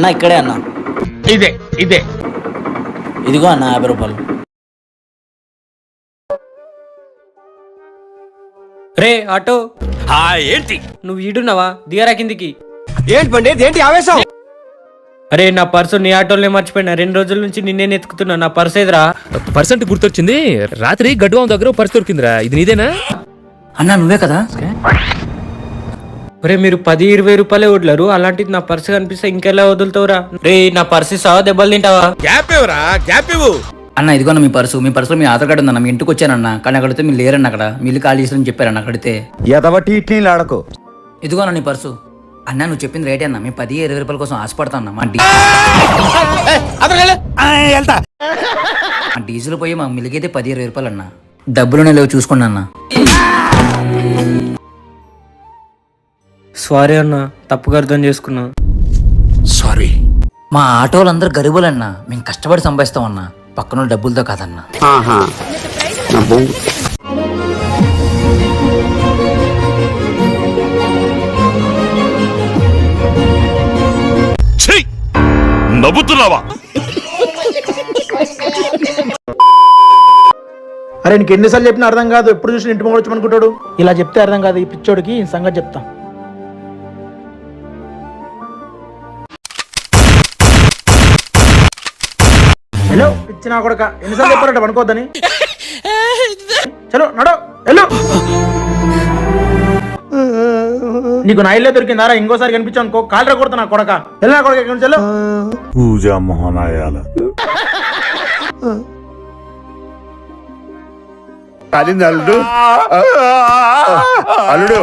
అన్న ఇక్కడే అన్న. ఇదే ఇదే ఇదిగో అన్న 50 రూపాయలు. రే ఆటో, ఏంటి నువ్వు ఈడున్నావా? దిగరా కిందికి. ఏంటి బండి ఏంటి ఆవేశం? అరే నా పర్సు నీ ఆటోలనే మర్చిపోయినా. 2 రోజుల నుంచి నిన్నే ఎత్తుకుతున్నా. నా పర్సు ఏదిరా? పర్సెంట్ గుర్తొచ్చింది. రాత్రి గడ్డువాం దగ్గర పర్సు దొరికిందిరా. ఇది నీదేనా? అన్న నువ్వే కదా? ఒరే మీరు 10-20 రూపాయలే వడ్లరు, అలాంటిది నా పర్సు కనిపిస్తే ఇంకెలా వదులుతావురా? రే నా పర్సు ఇస్తావా, దెబ్బలు తింటావా? గ్యాప్ ఇవ్వరా, గ్యాప్ ఇవ్వు. అన్న ఇదిగోన్న మీ పర్సులో మీ ఆధార్ కార్డు ఉందన్న. మీ ఇంటికి వచ్చానన్న, కానీ అక్కడితే మీరు లేరన్న. అక్కడ మీ ఇల్లు ఖాళీ చేసి చెప్పారన్న. అక్కడితే ఎదవటి ఇట్నీ ఆడకు. ఇదిగోన్న నీ పర్సు. అన్న నువ్వు చెప్పింది రైట్ అన్న. మేము 10-20 రూపాయల కోసం ఆశపడతా అన్న. మా డీజిల్ పోయి మా మిలిగైతే 10-20 రూపాయలు అన్న. డబ్బులునే లేవు చూసుకోండి అన్న. సారీ అన్న, తప్పుగా అర్థం చేసుకున్నా. సారీ. మా ఆటోలందరూ గరీబులన్నా. మేము కష్టపడి సంపాదిస్తామన్నా, పక్కన డబ్బులతో కాదన్నా. నవ్వుతున్నావా? అరే నీకు ఎన్నిసార్లు చెప్పినా అర్థం కాదు. ఎప్పుడు చూసి ఇంటి మొగడు వచ్చి ఇలా చెప్తే అర్థం కాదు. ఈ పిచ్చోడికి సంగతి చెప్తా. హలో పిచ్చి నా కొడుక, ఎన్నిసార్లు చెప్పారట పనుకోవద్దని. చలో నడో హలో. నీకు నా ఇల్లే దొరికిందారా? ఇంకోసారి కనిపించావు అనుకో కాళ్ళ కొడతా నా కొడక. వెళ్ళి నా కొడక ఎక్కడి నుంచి. పూజా మోహనాయాల అది అల్లుడు. అల్లుడు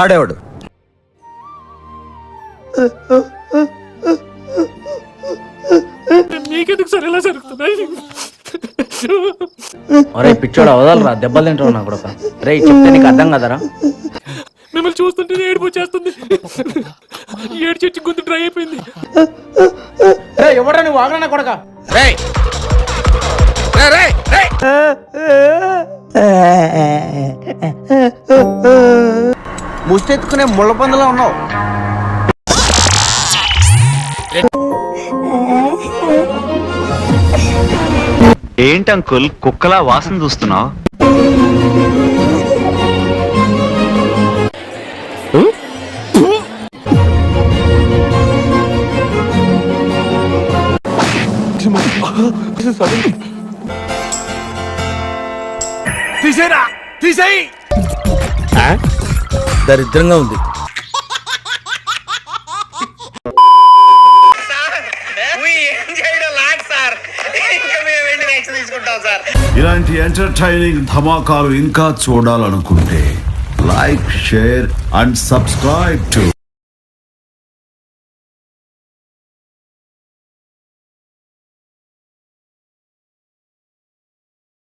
ఆడేవాడు. నీకెందుకు సరే ఎలా జరుగుతున్నాయి? ఒరే పిచ్చోడు వదలరా, దెబ్బలు తింటావు నా కొడక. రే చెప్తే నీకు అర్థం కదరా? మిమ్మల్ని చూస్తుంటే ఏడుపు వచ్చేస్తుంది. ఏడు చెట్టు గొంతు డ్రై అయిపోయింది. ఎవరా నువ్వు? ఆగరా నా కొడక. ముష్టెత్తుకునే ముళ్ళ పందులో ఉన్నావు. ఏంటి అంకుల్ కుక్కలా వాసన చూస్తున్నావు? తీసేరా, తీసేయి. దరిద్రంగా ఉంది. ఇలాంటి ఎంటర్టైనింగ్ ధమాకాలు ఇంకా చూడాలనుకుంటే like, share and subscribe to